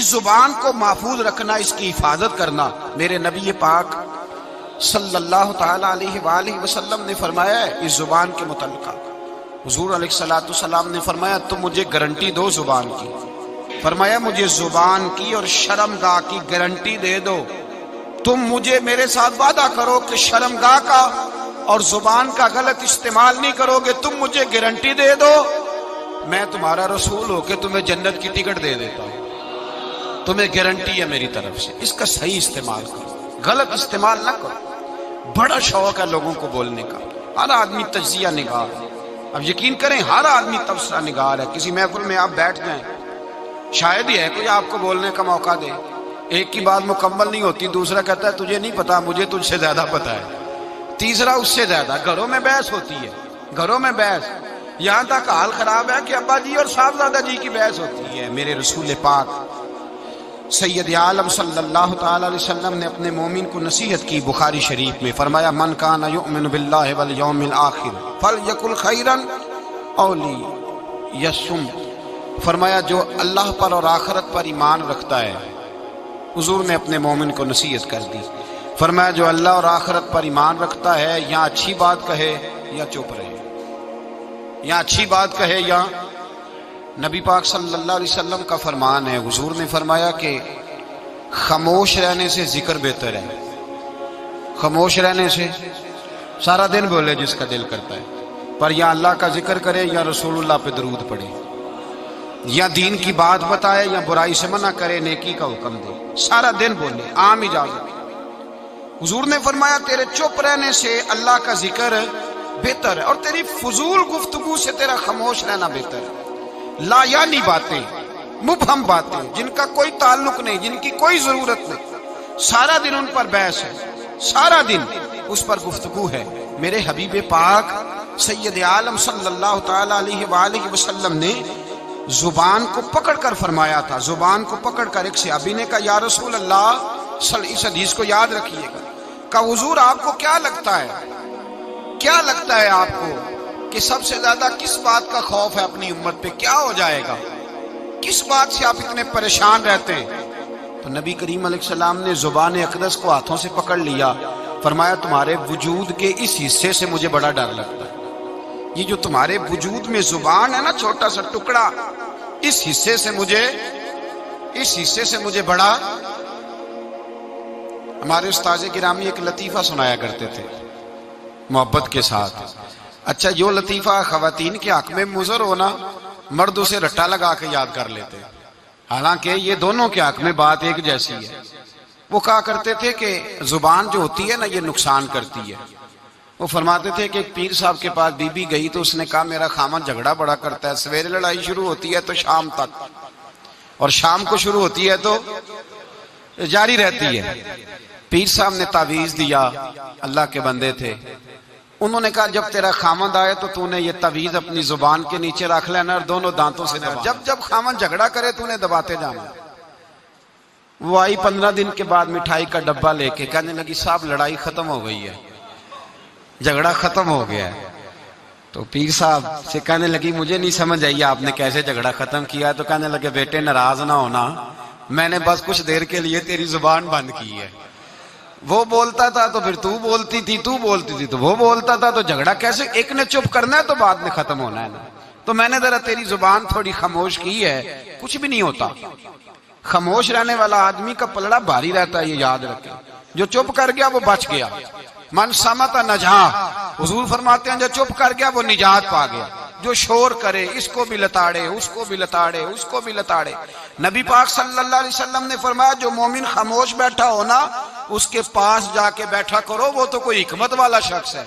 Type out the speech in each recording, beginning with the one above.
اس زبان کو محفوظ رکھنا، اس کی حفاظت کرنا، میرے نبی پاک صلی اللہ تعالی علیہ وآلہ وسلم نے فرمایا ہے اس زبان کے متعلق۔ حضور علیہ السلام نے فرمایا تم مجھے گارنٹی دو زبان کی، فرمایا مجھے زبان کی اور شرمگاہ کی گارنٹی دے دو، تم مجھے میرے ساتھ وعدہ کرو کہ شرمگاہ کا اور زبان کا غلط استعمال نہیں کرو گے، تم مجھے گارنٹی دے دو میں تمہارا رسول ہو کے تمہیں جنت کی ٹکٹ دے دیتا ہوں، تمہیں گارنٹی ہے میری طرف سے، اس کا صحیح استعمال کرو، غلط استعمال نہ کرو۔ بڑا شوق ہے لوگوں کو بولنے کا، ہر آدمی تجزیہ نگار ہے، اب یقین کریں ہر آدمی تبصرہ نگار ہے۔ کسی محفل میں آپ بیٹھ جائیں، شاید ہی ہے کوئی آپ کو بولنے کا موقع دے، ایک کی بات مکمل نہیں ہوتی، دوسرا کہتا ہے تجھے نہیں پتا، مجھے تجھ سے زیادہ پتا ہے، تیسرا اس سے زیادہ۔ گھروں میں بحث ہوتی ہے، گھروں میں بحث، یہاں تک حال خراب ہے کہ ابا جی اور صاحبزادہ جی کی بحث ہوتی ہے۔ میرے رسول پاک سید عالم صلی اللہ تعالی علیہ وسلم نے اپنے مومن کو نصیحت کی بخاری شریف میں، فرمایا من کان یؤمن باللہ والیوم الآخر فلیقل خیرا او لیصمت، فرمایا جو اللہ پر اور آخرت پر ایمان رکھتا ہے، حضور نے اپنے مومن کو نصیحت کر دی، فرمایا جو اللہ اور آخرت پر ایمان رکھتا ہے یا اچھی بات کہے یا چپ رہے، یا اچھی بات کہے یا۔ نبی پاک صلی اللہ علیہ وسلم کا فرمان ہے، حضور نے فرمایا کہ خاموش رہنے سے ذکر بہتر ہے، خاموش رہنے سے، سارا دن بولے جس کا دل کرتا ہے، پر یا اللہ کا ذکر کرے یا رسول اللہ پہ درود پڑھے، یا دین کی بات بتائے یا برائی سے منع کرے، نیکی کا حکم دے، سارا دن بولے، عام اجازت۔ حضور نے فرمایا تیرے چپ رہنے سے اللہ کا ذکر بہتر ہے، اور تیری فضول گفتگو سے تیرا خاموش رہنا بہتر ہے۔ لا یعنی باتیں، مبہم باتیں جن کا کوئی تعلق نہیں، جن کی کوئی ضرورت نہیں، سارا دن ان پر بحث ہے، سارا دن اس پر گفتگو ہے۔ میرے حبیب پاک سید عالم صلی اللہ تعالی علیہ وآلہ وسلم نے زبان کو پکڑ کر فرمایا تھا، زبان کو پکڑ کر ایک صحابی نے کہا یا رسول اللہ، اس حدیث کو یاد رکھیے گا، کہا حضور آپ کو کیا لگتا ہے، کیا لگتا ہے آپ کو کہ سب سے زیادہ کس بات کا خوف ہے اپنی امت پہ، کیا ہو جائے گا، کس بات سے آپ اتنے پریشان رہتے ہیں؟ تو نبی کریم علیہ السلام نے زبان اقدس کو ہاتھوں سے پکڑ لیا، فرمایا تمہارے وجود کے اس حصے سے مجھے بڑا ڈر لگتا ہے، یہ جو تمہارے وجود میں زبان ہے نا، چھوٹا سا ٹکڑا، اس حصے سے مجھے بڑا۔ ہمارے استاذ گرامی ایک لطیفہ سنایا کرتے تھے محبت کے ساتھ، اچھا جو لطیفہ خواتین کے حق میں مضر ہونا، مرد اسے رٹا لگا کے یاد کر لیتے، حالانکہ یہ دونوں کے حق میں بات ایک جیسی ہے۔ وہ کہا کرتے تھے کہ زبان جو ہوتی ہے نا یہ نقصان کرتی ہے۔ وہ فرماتے تھے کہ ایک پیر صاحب کے پاس بی بی گئی تو اس نے کہا میرا خامن جھگڑا بڑا کرتا ہے، سویرے لڑائی شروع ہوتی ہے تو شام تک، اور شام کو شروع ہوتی ہے تو جاری رہتی ہے۔ پیر صاحب نے تعویذ دیا، اللہ کے بندے تھے، انہوں نے کہا جب تیرا خامند آئے تو نے یہ تعویذ اپنی زبان کے نیچے رکھ لینا اور دونوں دانتوں سے دبا، جب خامند جھگڑا کرے تو نے دباتے جانا۔ وہ آئی 15 دن کے بعد مٹھائی کا ڈبہ لے کے، کہنے لگی صاحب لڑائی ختم ہو گئی ہے، جھگڑا ختم ہو گیا ہے۔ تو پیر صاحب سے کہنے لگی مجھے نہیں سمجھ آئی آپ نے کیسے جھگڑا ختم کیا، تو کہنے لگے بیٹے ناراض نہ ہونا، میں نے بس کچھ دیر کے لیے تیری زبان بند کی ہے، وہ بولتا تھا تو پھر تو بولتی تھی، تو بولتی تھی تو وہ بولتا تھا، تو جھگڑا کیسے، ایک نے چپ کرنا ہے تو بعد میں ختم ہونا ہے نا، تو میں نے ذرا تیری زبان تھوڑی خاموش کی ہے، کچھ بھی نہیں ہوتا۔ خاموش رہنے والا آدمی کا پلڑا بھاری رہتا ہے، یہ یاد رکھیں، جو چپ کر گیا وہ بچ گیا، من سمت نجا، حضور فرماتے ہیں جو چپ کر گیا وہ نجات پا گیا، جو شور کرے اس کو بھی لتاڑے، اس کو بھی لتاڑے، اس کو بھی لتاڑے۔ نبی پاک صلی اللہ علیہ وسلم نے فرمایا جو مومن خاموش بیٹھا ہونا اس کے پاس جا کے بیٹھا کرو، وہ تو کوئی حکمت والا شخص ہے،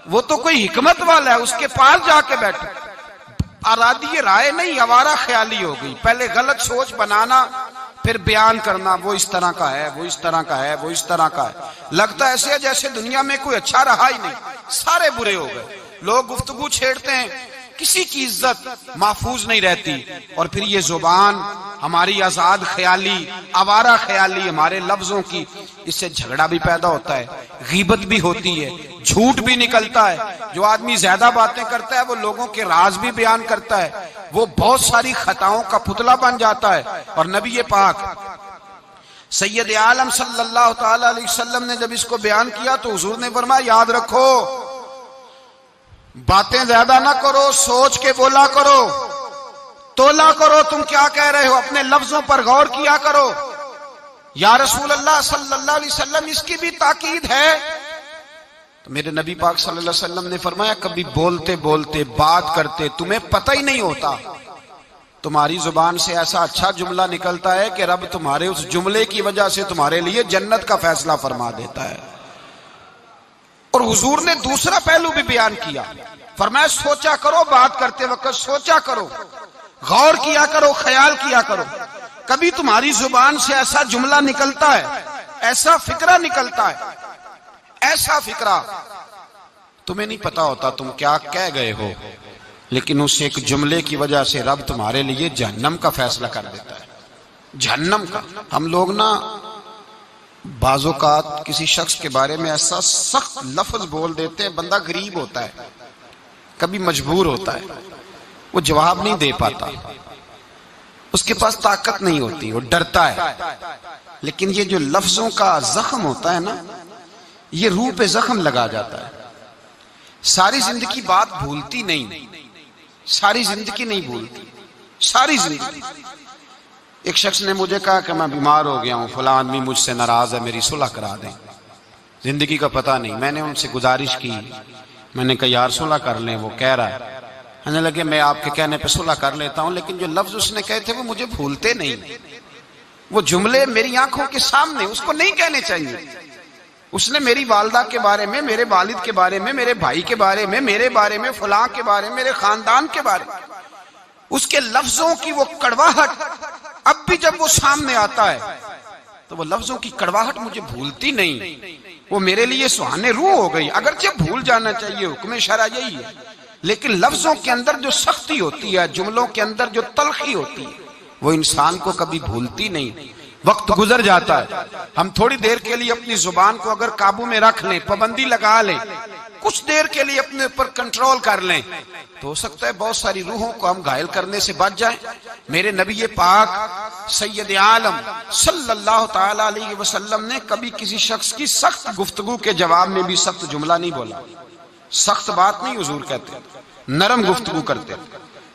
وہ تو کوئی حکمت والا ہے، اس کے پاس جا کے بیٹھو۔ ارادی رائے نہیں، آوارہ خیالی ہو گئی، پہلے غلط سوچ بنانا پھر بیان کرنا، وہ اس طرح کا ہے، وہ اس طرح کا ہے، وہ اس طرح کا ہے، لگتا ایسے ہے جیسے دنیا میں کوئی اچھا رہا ہی نہیں، سارے برے ہو گئے۔ لوگ گفتگو چھیڑتے ہیں، کسی کی عزت محفوظ نہیں رہتی، اور پھر یہ زبان ہماری آزاد خیالی، آوارہ خیالی، ہمارے لفظوں کی اس سے جھگڑا بھی پیدا ہوتا ہے، غیبت بھی ہوتی ہے، جھوٹ بھی نکلتا ہے، جو آدمی زیادہ باتیں کرتا ہے وہ لوگوں کے راز بھی بیان کرتا ہے، وہ بہت ساری خطاؤں کا پتلا بن جاتا ہے۔ اور نبی پاک سید عالم صلی اللہ تعالی علیہ وسلم نے جب اس کو بیان کیا تو حضور نے فرمایا یاد رکھو، باتیں زیادہ نہ کرو، سوچ کے بولا کرو، تولا کرو تم کیا کہہ رہے ہو، اپنے لفظوں پر غور کیا کرو۔ یا رسول اللہ صلی اللہ علیہ وسلم اس کی بھی تاکید ہے؟ تو میرے نبی پاک صلی اللہ علیہ وسلم نے فرمایا کبھی بولتے بولتے بات کرتے تمہیں پتہ ہی نہیں ہوتا، تمہاری زبان سے ایسا اچھا جملہ نکلتا ہے کہ رب تمہارے اس جملے کی وجہ سے تمہارے لیے جنت کا فیصلہ فرما دیتا ہے۔ اور حضور نے دوسرا پہلو بھی بیان کیا، فرمایا سوچا کرو، بات کرتے وقت سوچا کرو، غور کیا کرو، خیال کیا کرو، کبھی تمہاری زبان سے ایسا جملہ نکلتا ہے، ایسا فکرہ نکلتا ہے، ایسا فکرہ تمہیں نہیں پتا ہوتا تم کیا کہہ گئے ہو، لیکن اس ایک جملے کی وجہ سے رب تمہارے لیے جہنم کا فیصلہ کر دیتا ہے، جہنم کا۔ ہم لوگ نا بعض اوقات کسی شخص کے بارے میں ایسا سخت لفظ بول دیتے ہیں، بندہ غریب ہوتا ہے، کبھی مجبور ہوتا ہے، وہ جواب نہیں دے پاتا، اس کے پاس طاقت نہیں ہوتی، وہ ڈرتا ہے، لیکن یہ جو لفظوں کا زخم ہوتا ہے نا، یہ روح پہ زخم لگا جاتا ہے، ساری زندگی بات بھولتی نہیں، ساری زندگی نہیں بھولتی، ساری زندگی۔ ایک شخص نے مجھے کہا کہ میں بیمار ہو گیا ہوں، فلاں آدمی مجھ سے ناراض ہے، میری صلح کرا دیں، زندگی کا پتہ نہیں۔ میں نے ان سے گزارش کی، میں نے کہا یار صلح کر لیں، وہ کہہ رہا ہے، کہنے لگے میں آپ کے کہنے پہ صلح کر لیتا ہوں، لیکن جو لفظ اس نے کہے تھے وہ مجھے بھولتے نہیں، وہ جملے میری آنکھوں کے سامنے، اس کو نہیں کہنے چاہیے۔ اس نے میری والدہ کے بارے میں، میرے والد کے بارے میں، میرے بھائی کے بارے میں، میرے بارے میں، فلاں کے بارے میں، میرے خاندان کے بارے میں، اس کے لفظوں کی وہ کڑواہٹ اب بھی جب وہ سامنے آتا ہے تو وہ لفظوں کی کڑواہٹ مجھے بھولتی نہیں، وہ میرے لیے سہانے روح ہو گئی۔ اگرچہ بھول جانا چاہیے، حکم شرع یہی ہے، لیکن لفظوں کے اندر جو سختی ہوتی ہے، جملوں کے اندر جو تلخی ہوتی ہے، وہ انسان کو کبھی بھولتی نہیں۔ وقت گزر جاتا ہے، ہم تھوڑی دیر کے لیے اپنی زبان کو اگر قابو میں رکھ لیں، پابندی لگا لیں، کچھ دیر کے لیے اپنے اوپر کنٹرول کر لیں، تو ہو سکتا ہے بہت ساری روحوں کو ہم گھائل کرنے سے بچ جائیں۔ میرے نبی پاک سید عالم صلی اللہ تعالی علیہ وسلم نے کبھی کسی شخص کی سخت گفتگو کے جواب میں بھی سخت جملہ نہیں بولا، سخت بات نہیں حضور کہتے، نرم گفتگو کرتے،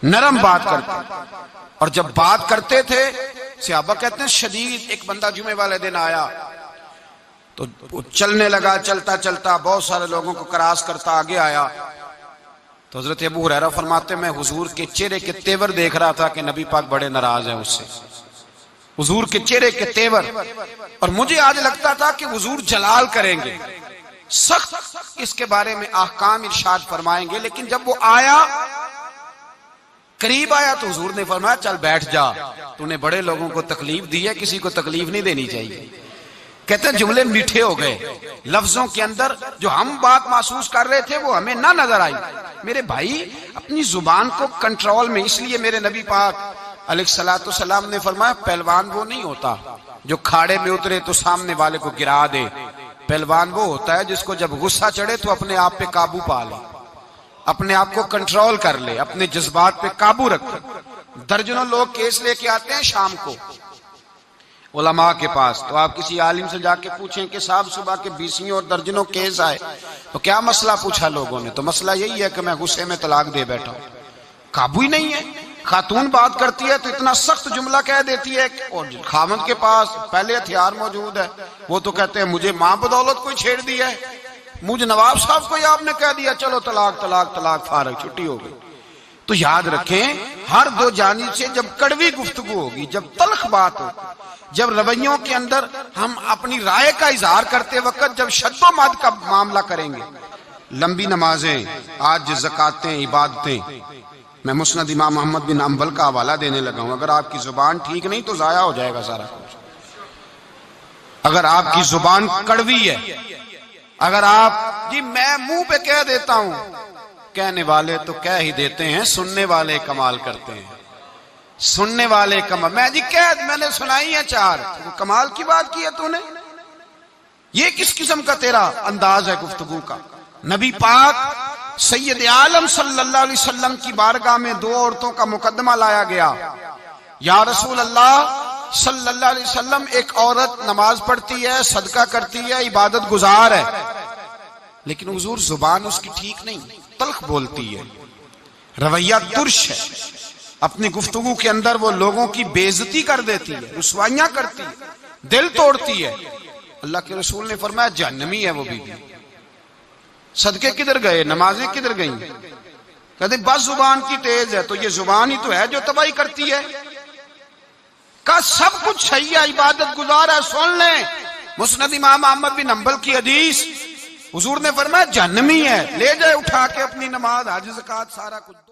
نرم بات کرتے۔ اور جب بات کرتے تھے صحابہ کہتے ہیں شدید، ایک بندہ جمعے والے دن آیا تو وہ چلنے لگا، چلتا چلتا بہت سارے لوگوں کو کراس کرتا آگے آیا، تو حضرت ابو ہریرہ فرماتے میں حضور کے چہرے کے تیور دیکھ رہا تھا کہ نبی پاک بڑے ناراض ہیں اس سے، حضور کے چہرے کے تیور، اور مجھے آج لگتا تھا کہ حضور جلال کریں گے، سخت اس کے بارے میں احکام ارشاد فرمائیں گے، لیکن جب وہ آیا، قریب آیا تو حضور نے فرمایا چل بیٹھ جا، تو نے بڑے لوگوں کو تکلیف دی ہے، کسی کو تکلیف نہیں دینی چاہیے۔ کہتے ہیں جملے میٹھے ہو گئے، لفظوں کے اندر جو ہم بات محسوس کر رہے تھے وہ ہمیں نہ نظر آئی۔ میرے بھائی اپنی زبان کو کنٹرول میں، اس لیے میرے نبی پاک علیہ الصلوۃ والسلام نے فرمایا پہلوان وہ نہیں ہوتا جو کھاڑے میں اترے تو سامنے والے کو گرا دے، پہلوان وہ ہوتا ہے جس کو جب غصہ چڑھے تو اپنے آپ پہ قابو پا لے، اپنے آپ کو کنٹرول کر لے، اپنے جذبات پہ قابو رکھے۔ درجنوں لوگ کیس لے کے آتے ہیں شام کو علماء کے پاس، تو آپ کسی عالم سے جا کے پوچھیں کہ صاحب صبح کے 20 اور درجنوں کیس آئے، تو کیا مسئلہ پوچھا لوگوں نے؟ تو مسئلہ یہی ہے کہ میں غصے میں طلاق دے بیٹھا ہوں، قابو ہی نہیں ہے۔ خاتون بات کرتی ہے تو اتنا سخت جملہ کہہ دیتی ہے، اور خاوند کے پاس پہلے ہتھیار موجود ہے، وہ تو کہتے ہیں مجھے ماں بدولت کوئی چھیڑ دیا ہے، مجھے نواب صاحب کو آپ نے کہہ دیا چلو طلاق طلاق طلاق، فارغ، چھٹی ہو گئی۔ تو یاد رکھیں ہر دو جانب سے جب کڑوی گفتگو ہوگی، جب تلخ بات ہوگی، جب رویوں کے اندر ہم اپنی رائے کا اظہار کرتے وقت جب شد و مد کا معاملہ کریں گے، لمبی نمازیں، آج زکاتیں، عبادتیں، میں مسند امام محمد بن حنبل کا حوالہ دینے لگا ہوں، اگر آپ کی زبان ٹھیک نہیں تو ضائع ہو جائے گا سارا کچھ۔ اگر آپ کی زبان کڑوی ہے، اگر آپ جی میں منہ پہ کہہ دیتا ہوں، کہنے والے تو کہہ ہی دیتے ہیں، سننے والے کمال کرتے ہیں، سننے والے کمال، میں نے سنائی ہے چار، کمال کی بات کی ہے تو نے، یہ کس قسم کا تیرا انداز ہے گفتگو کا؟ نبی پاک سید عالم صلی اللہ علیہ وسلم کی بارگاہ میں دو عورتوں کا مقدمہ لایا گیا. یا رسول اللہ صلی اللہ علیہ وسلم، ایک عورت نماز پڑھتی ہے، صدقہ کرتی ہے، عبادت گزار ہے، لیکن حضور زبان اس کی ٹھیک نہیں، تلخ بولتی ہے، رویہ ترش ہے، اپنی گفتگو کے اندر وہ لوگوں کی بے عزتی کر دیتی ہے، رسوائیاں کرتی ہے، دل توڑتی ہے. اللہ کے رسول نے فرمایا جہنمی ہے وہ بیوی. صدقے کدھر گئے، نمازیں کدھر گئیں؟ کہتے بس زبان کی تیز ہے. تو یہ زبان ہی تو ہے جو تباہی کرتی ہے. کا سب کچھ صحیح ہے، عبادت گزار ہے، سن لیں مسند امام احمد بن حنبل کی حدیث، حضور نے فرمایا جہنمی ہے، لے جائے اٹھا کے اپنی نماز، حج، زکات سارا کچھ.